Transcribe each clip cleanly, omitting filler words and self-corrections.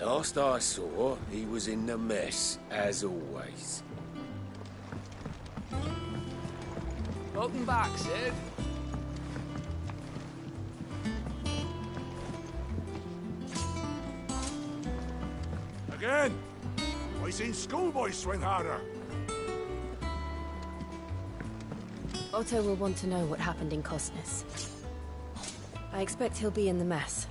Last I saw, he was in the mess, as always. Welcome back, Sid. Again? I seen schoolboys swing harder. Otto will want to know what happened in Cosnus. I expect he'll be in the mess.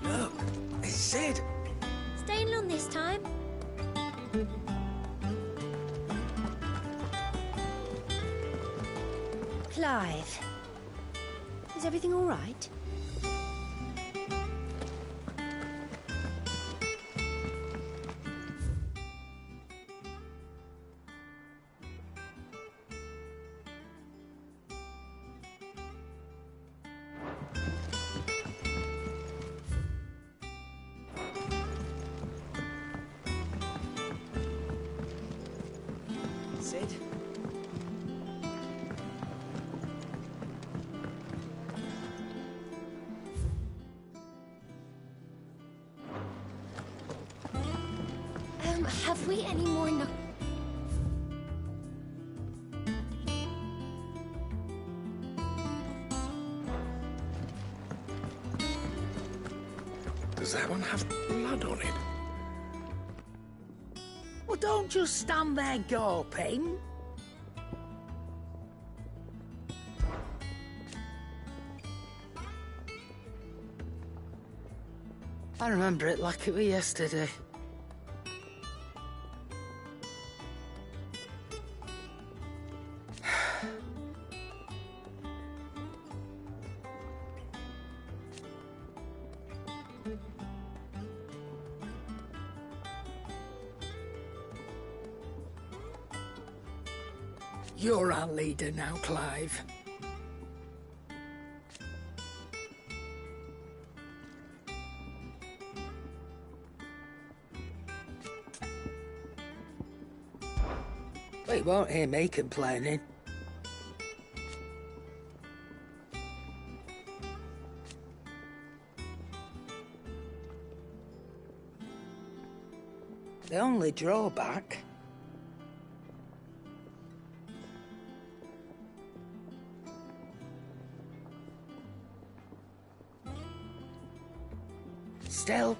Look, it's Sid. Staying long this time? Clive. Is everything all right? Sid? Have we any more Does that one have blood on it? Well, don't just stand there gawping. I remember it like it was yesterday. You're our leader now, Clive. Well, you won't hear me complaining. The only drawback... Still...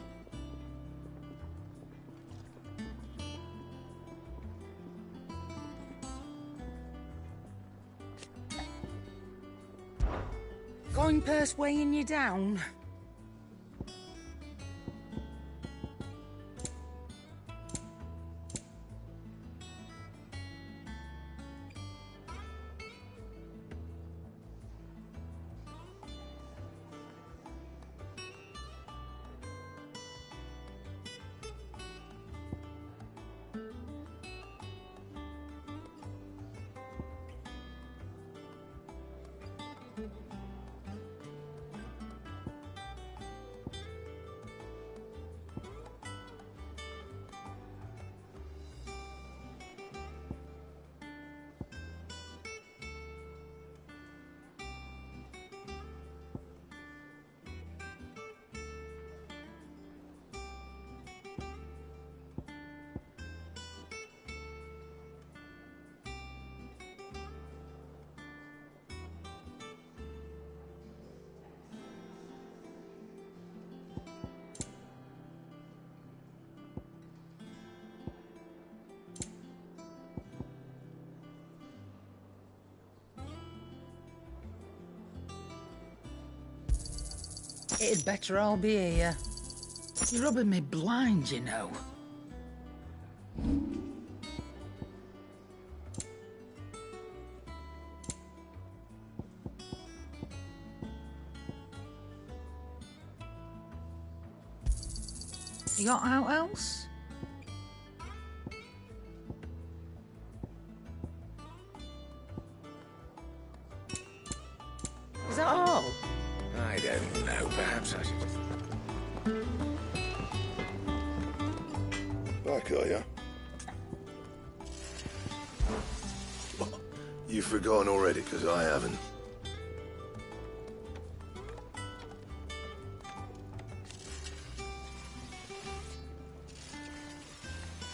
Going purse weighing you down? It'd better all be here. You're rubbing me blind, you know. You got out else? Is that all? I don't know, perhaps I should... back, are you? You've forgotten already, because I haven't.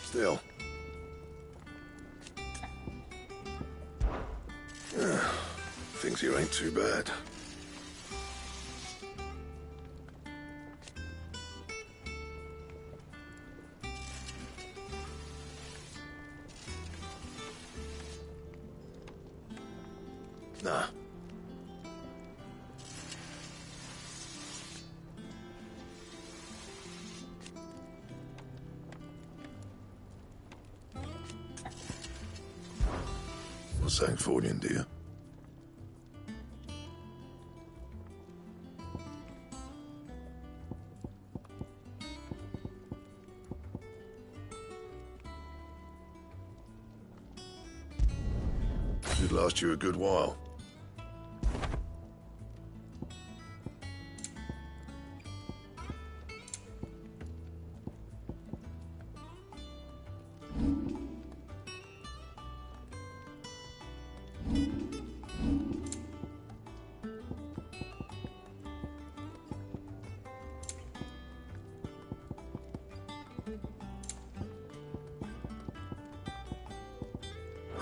Still. Things here ain't too bad. Nah. What's Sancfordian, dear? Should last you a good while.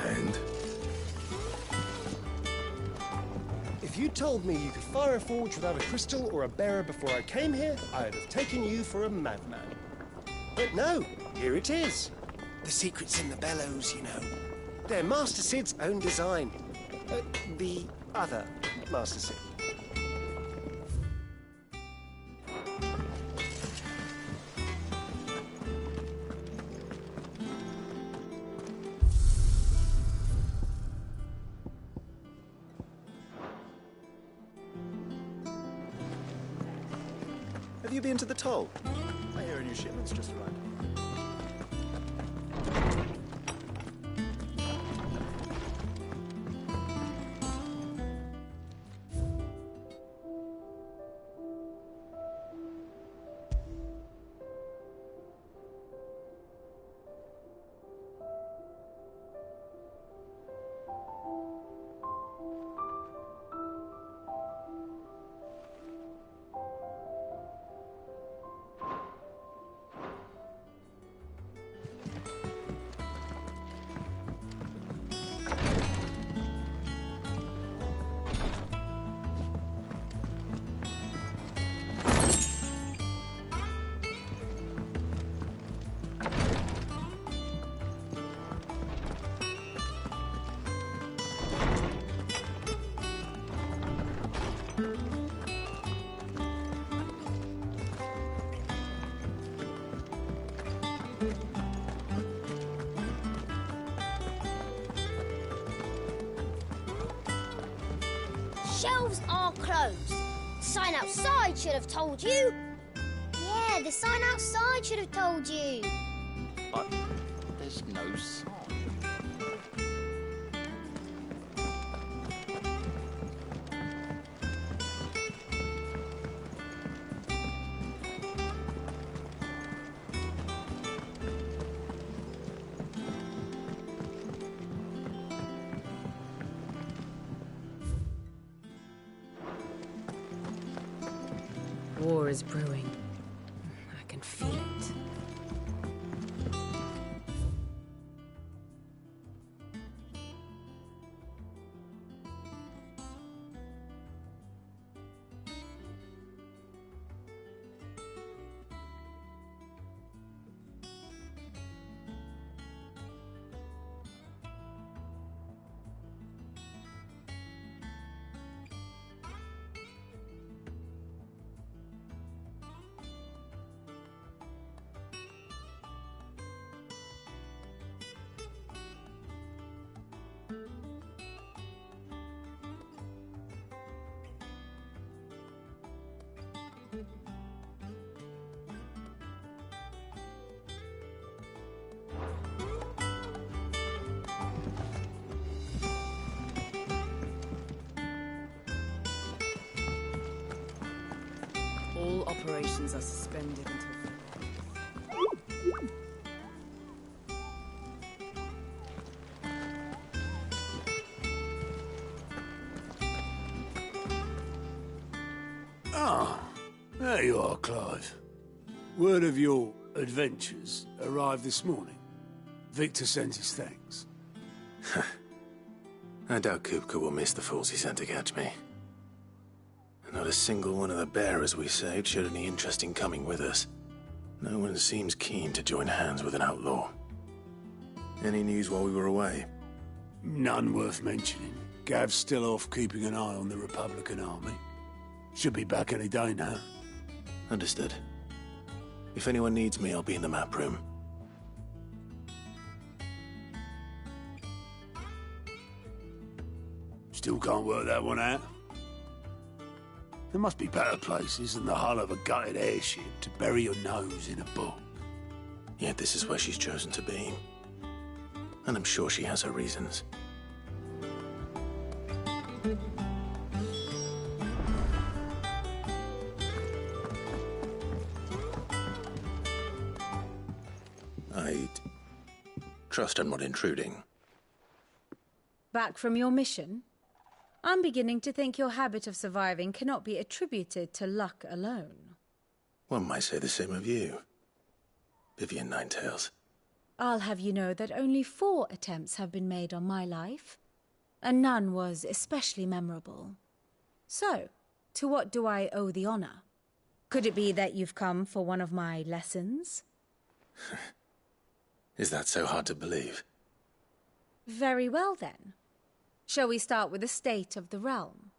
And? If you told me you could fire a forge without a crystal or a bearer before I came here, I'd have taken you for a madman. But no, here it is. The secret's in the bellows, you know. They're Master Sid's own design. The other Master Sid. Have you been to the toll? I hear a new shipment's just arrived. Shelves are closed. Sign outside should have told you. Yeah, the sign outside should have told you. But there's no sign. War is brewing. I can feel it. All operations are suspended until... Ah, there you are, Clive. Word of your adventures arrived this morning. Victor sent his thanks. I doubt Kupka will miss the fools he sent to catch me. Not a single one of the bearers we saved showed any interest in coming with us. No one seems keen to join hands with an outlaw. Any news while we were away? None worth mentioning. Gav's still off keeping an eye on the Republican army. Should be back any day now. Understood. If anyone needs me, I'll be in the map room. Still can't work that one out? There must be better places than the hull of a gutted airship to bury your nose in a book. Yet this is where she's chosen to be. And I'm sure she has her reasons. I trust I'm not intruding. Back from your mission? I'm beginning to think your habit of surviving cannot be attributed to luck alone. One might say the same of you, Vivian Ninetails. I'll have you know that only 4 attempts have been made on my life, and none was especially memorable. So, to what do I owe the honor? Could it be that you've come for one of my lessons? Is that so hard to believe? Very well, then. Shall we start with the state of the realm?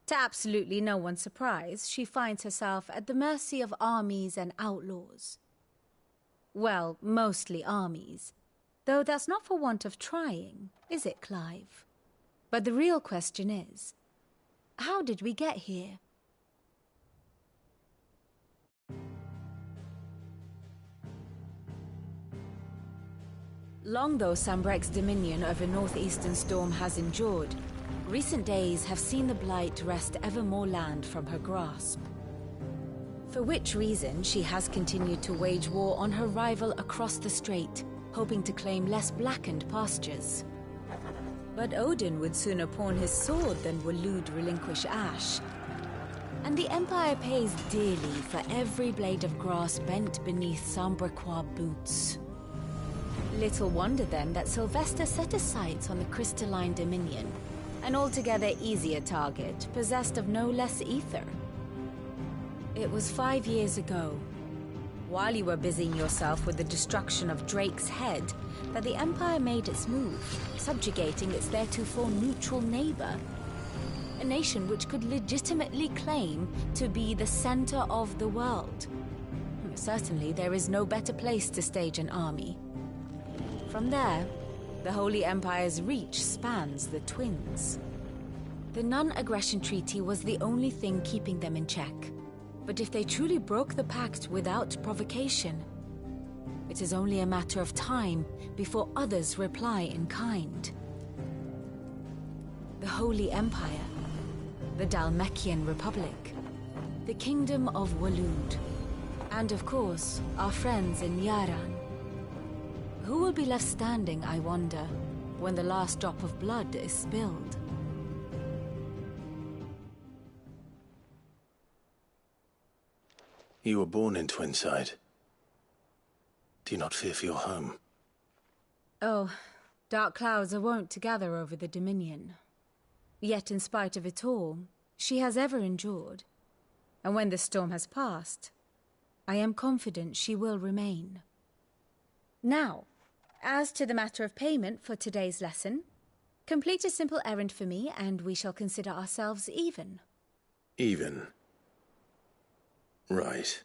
To absolutely no one's surprise, she finds herself at the mercy of armies and outlaws. Well, mostly armies. Though that's not for want of trying, is it, Clive? But the real question is, how did we get here? Long though Sambrek's dominion over northeastern Storm has endured, recent days have seen the Blight wrest ever more land from her grasp. For which reason she has continued to wage war on her rival across the strait, hoping to claim less blackened pastures. But Odin would sooner pawn his sword than Waloed relinquish Ash. And the Empire pays dearly for every blade of grass bent beneath Sambrequois boots. Little wonder then that Sylvester set his sights on the crystalline dominion, an altogether easier target, possessed of no less ether. It was 5 years ago, while you were busying yourself with the destruction of Drake's head, that the Empire made its move, subjugating its theretofore neutral neighbor. A nation which could legitimately claim to be the center of the world. Certainly there is no better place to stage an army. From there, the Holy Empire's reach spans the Twins. The non-aggression treaty was the only thing keeping them in check. But if they truly broke the pact without provocation, it is only a matter of time before others reply in kind. The Holy Empire, the Dhalmekian Republic, the Kingdom of Waloed, and of course, our friends in Yaran. Who will be left standing, I wonder, when the last drop of blood is spilled? You were born in Twinside. Do you not fear for your home? Oh, dark clouds are wont to gather over the Dominion. Yet in spite of it all, she has ever endured. And when the storm has passed, I am confident she will remain. Now, as to the matter of payment for today's lesson, complete a simple errand for me and we shall consider ourselves even. Even? Right.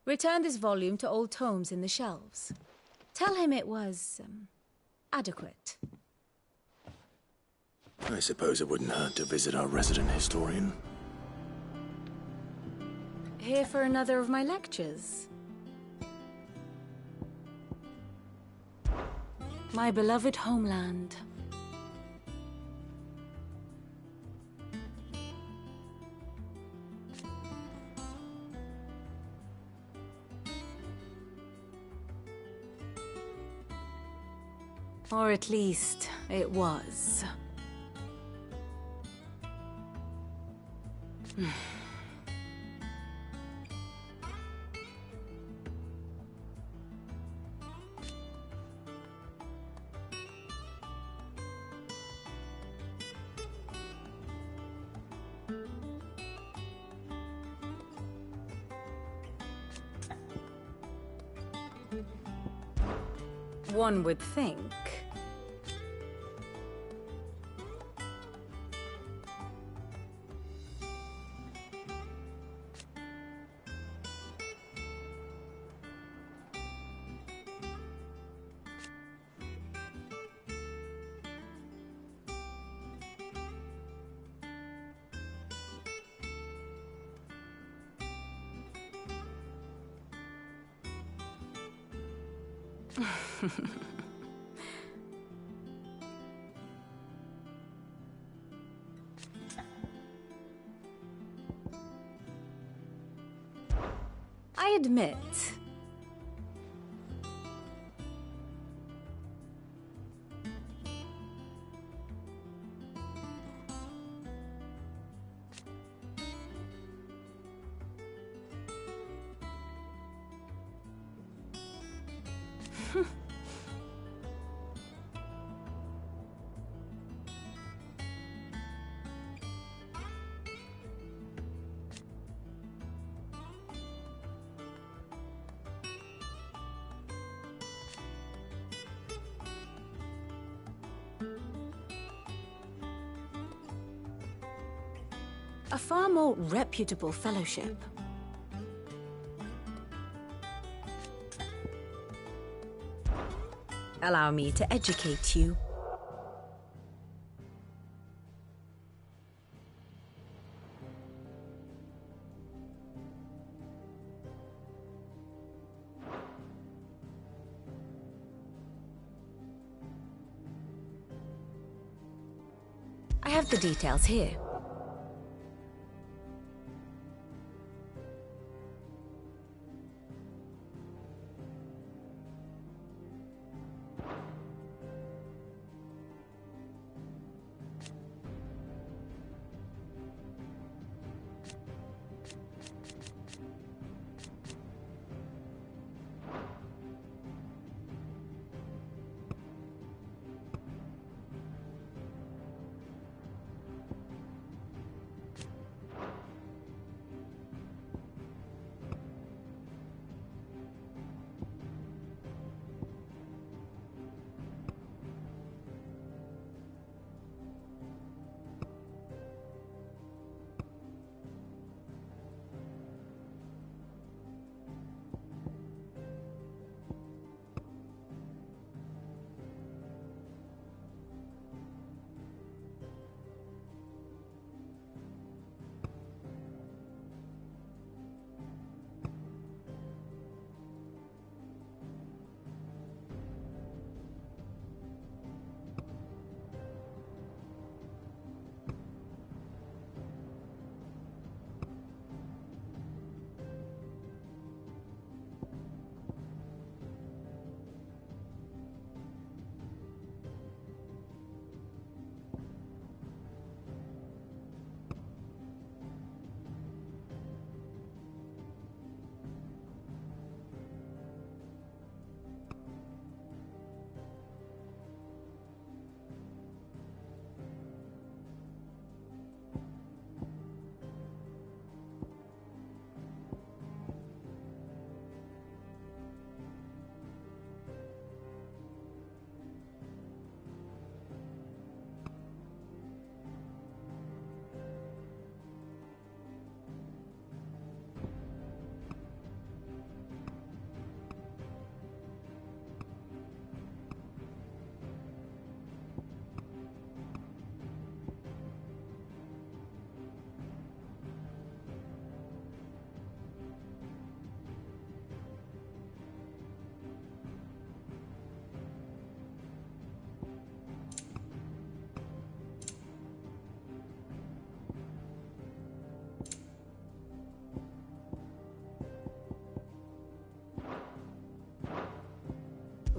Return this volume to old tomes in the shelves. Tell him it was, adequate. I suppose it wouldn't hurt to visit our resident historian. Here for another of my lectures. My beloved homeland. Or at least, it was. One would think. I admit. A far more reputable fellowship. Allow me to educate you. I have the details here.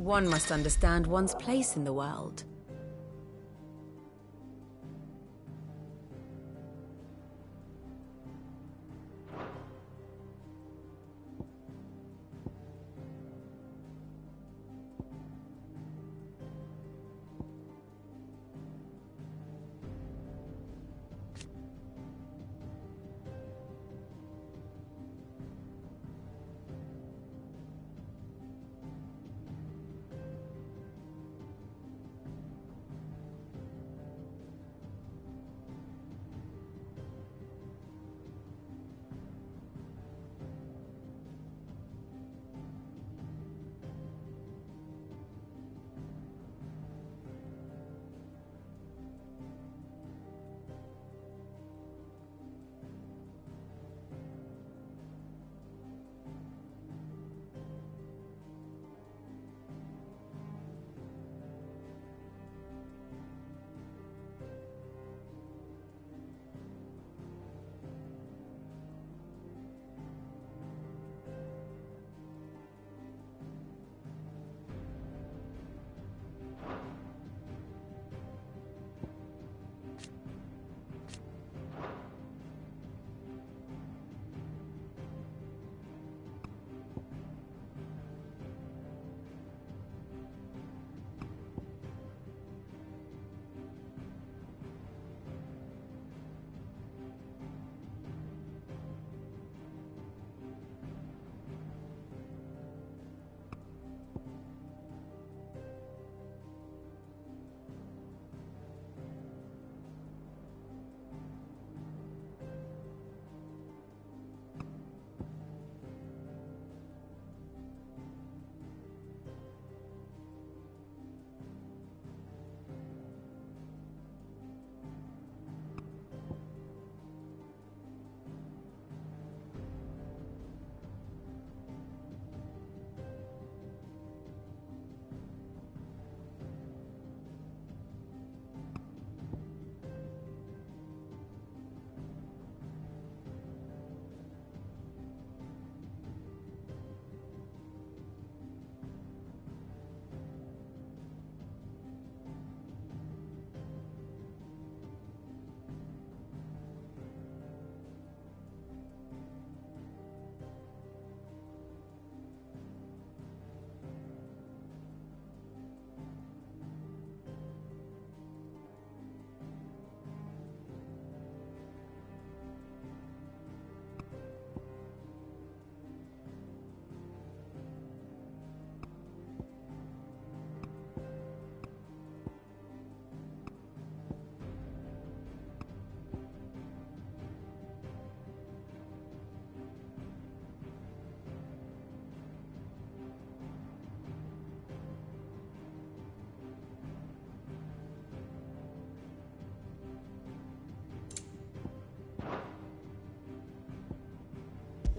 One must understand one's place in the world.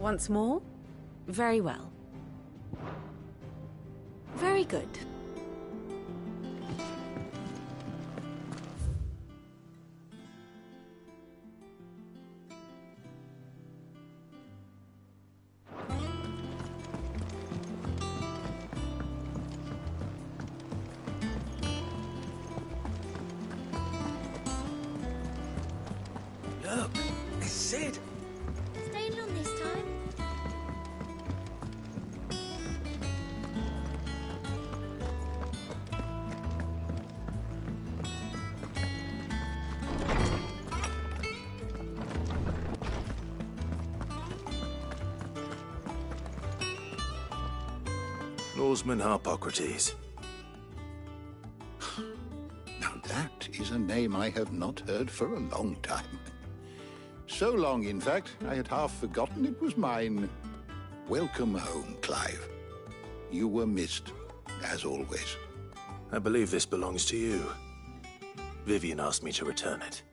Once more? Very well. Very good. Look, it's Sid. Staying long this time? Lawsman Harpocrates. Now that is a name I have not heard for a long time. So long, in fact, I had half forgotten it was mine. Welcome home, Clive. You were missed, as always. I believe this belongs to you. Vivian asked me to return it.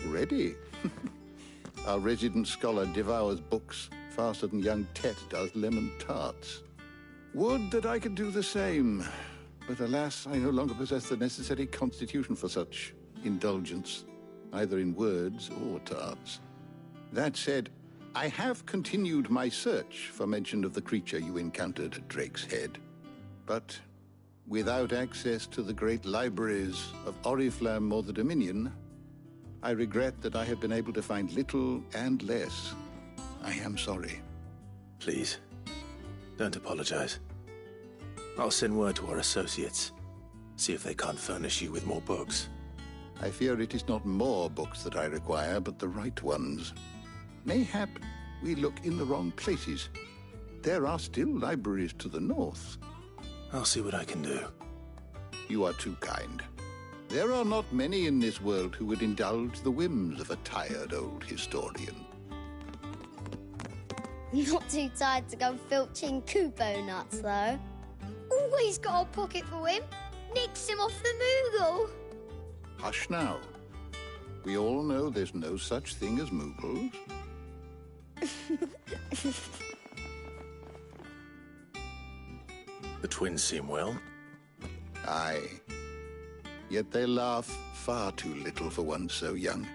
Ready? Our resident scholar devours books faster than young Tet does lemon tarts. Would that I could do the same. But alas, I no longer possess the necessary constitution for such indulgence, either in words or tarts. That said, I have continued my search for mention of the creature you encountered at Drake's Head. But without access to the great libraries of Oriflamme or the Dominion, I regret that I have been able to find little and less. I am sorry. Please, don't apologize. I'll send word to our associates. See if they can't furnish you with more books. I fear it is not more books that I require, but the right ones. Mayhap we look in the wrong places. There are still libraries to the north. I'll see what I can do. You are too kind. There are not many in this world who would indulge the whims of a tired old historian. Not too tired to go filching Kupo nuts, though. Always got a pocket for him. Nicks him off the Moogle. Hush now. We all know there's no such thing as Moogles. The twins seem well. Aye. Yet they laugh far too little for one so young.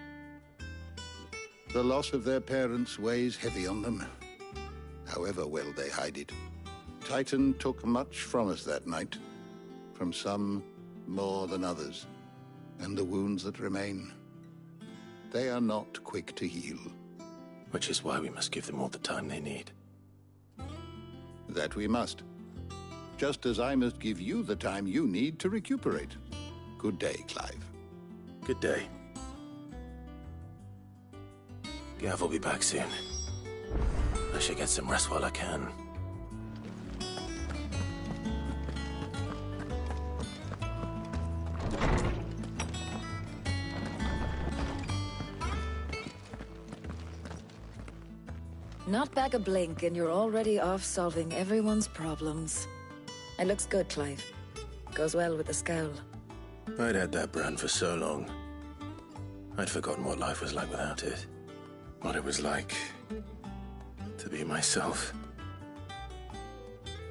The loss of their parents weighs heavy on them, however well they hide it. Titan took much from us that night, from some more than others, and the wounds that remain, they are not quick to heal. Which is why we must give them all the time they need. That we must. Just as I must give you the time you need to recuperate. Good day, Clive. Good day. Gav will be back soon. I should get some rest while I can. Not back a blink and you're already off solving everyone's problems. It looks good, Clive. Goes well with the scowl. I'd had that brand for so long. I'd forgotten what life was like without it. What it was like to be myself.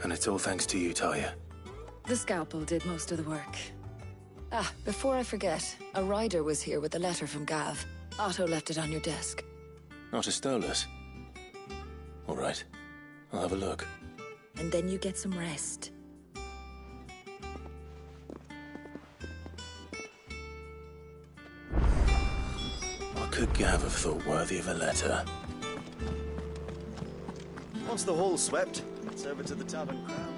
And it's all thanks to you, Talia. The scalpel did most of the work. Ah, before I forget, a rider was here with a letter from Gav. Otto left it on your desk. Otto stole us. All right, I'll have a look. And then you get some rest. What could Gav have thought worthy of a letter? Once the hall's swept, it's over to the Tavern Crown.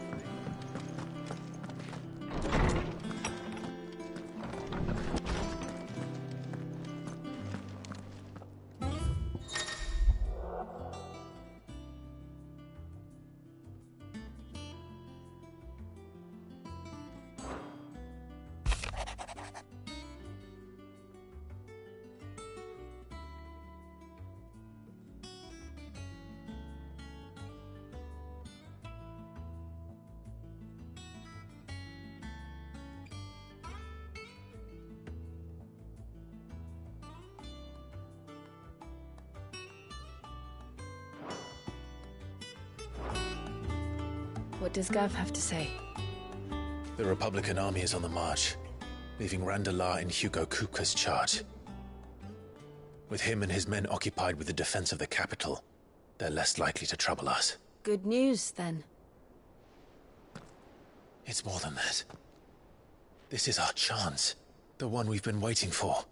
What does Gav have to say? The Republican army is on the march, leaving Randalar in Hugo Kupka's charge. With him and his men occupied with the defense of the capital, they're less likely to trouble us. Good news, then. It's more than that. This is our chance. The one we've been waiting for.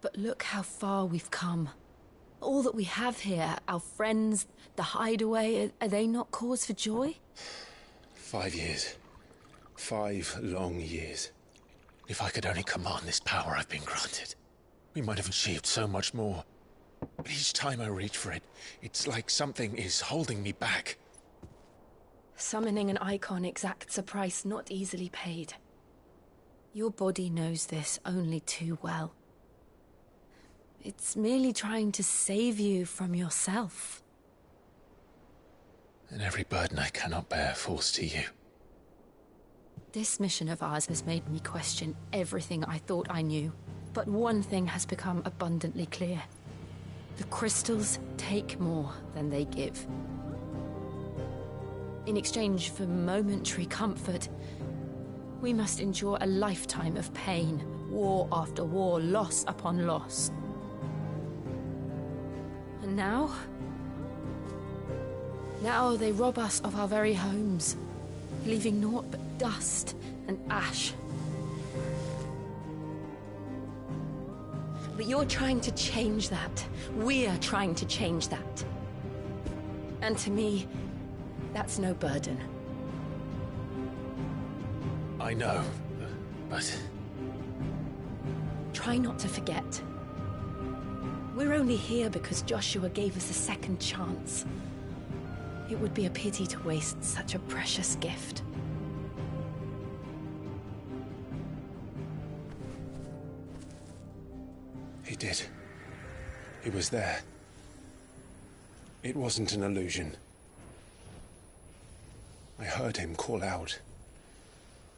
But look how far we've come. All that we have here, our friends, the hideaway, are they not cause for joy? 5 years. 5 long years. If I could only command this power I've been granted, we might have achieved so much more. But each time I reach for it, it's like something is holding me back. Summoning an icon exacts a price not easily paid. Your body knows this only too well. It's merely trying to save you from yourself. And every burden I cannot bear falls to you. This mission of ours has made me question everything I thought I knew. But one thing has become abundantly clear. The crystals take more than they give. In exchange for momentary comfort, we must endure a lifetime of pain, war after war, loss upon loss. And now they rob us of our very homes, leaving naught but dust and ash. But you're trying to change that. We're trying to change that. And to me, that's no burden. I know, but... Try not to forget. We're only here because Joshua gave us a second chance. It would be a pity to waste such a precious gift. He did. He was there. It wasn't an illusion. I heard him call out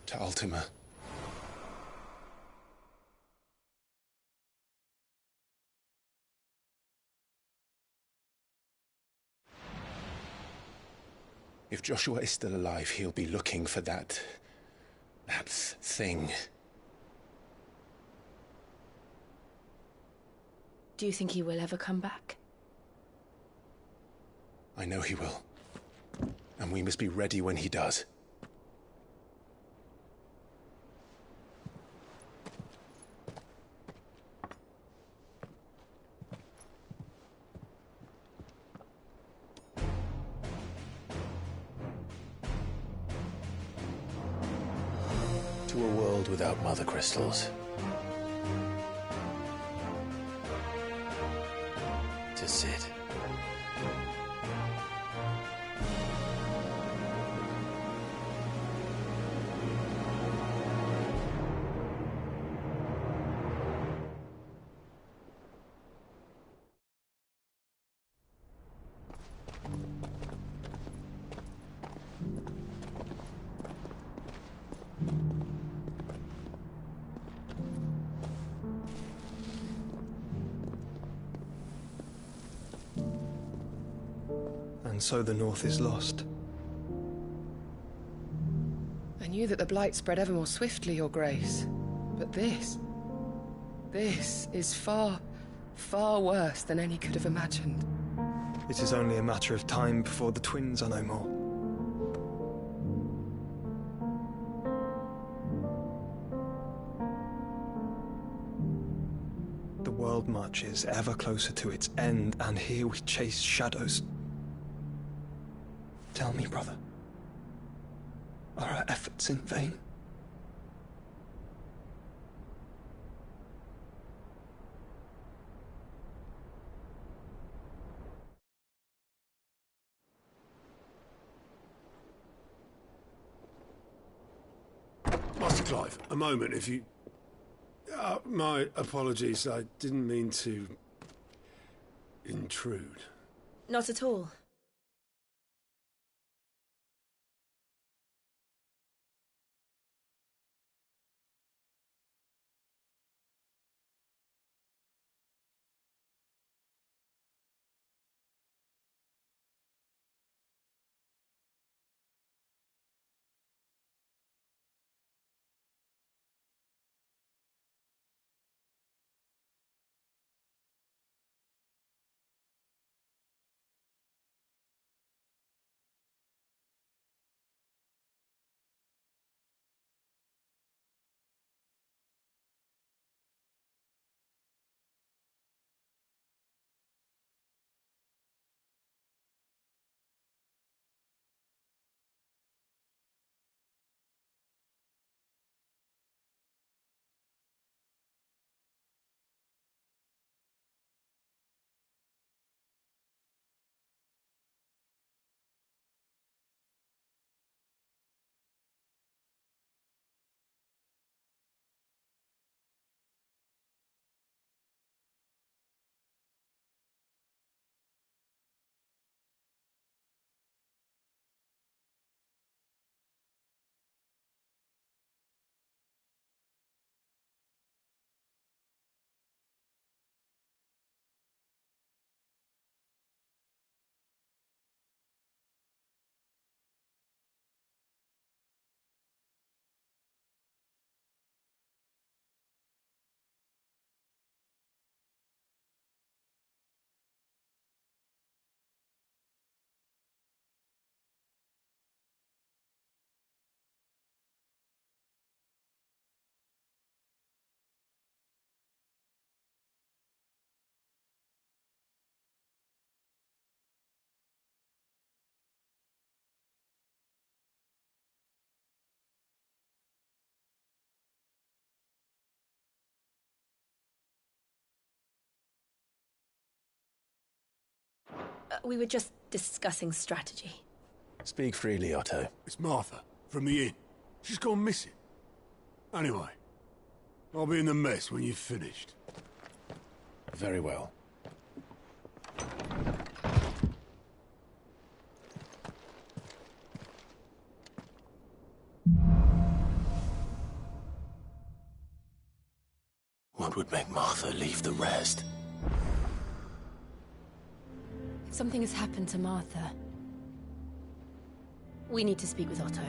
to Ultima. If Joshua is still alive, he'll be looking for that thing. Do you think he will ever come back? I know he will. And we must be ready when he does. To a world without mother crystals. To Sid. And so the North is lost. I knew that the Blight spread ever more swiftly, Your Grace. But this is far, far worse than any could have imagined. It is only a matter of time before the twins are no more. The world marches ever closer to its end, and here we chase shadows. Tell me, brother, are our efforts in vain? Master Clive, a moment, if you... my apologies, I didn't mean to... intrude. Not at all. We were just discussing strategy. Speak freely, Otto. It's Martha, from the inn. She's gone missing. Anyway, I'll be in the mess when you've finished. Very well. What would make Martha leave the rest? If something has happened to Martha, we need to speak with Otto.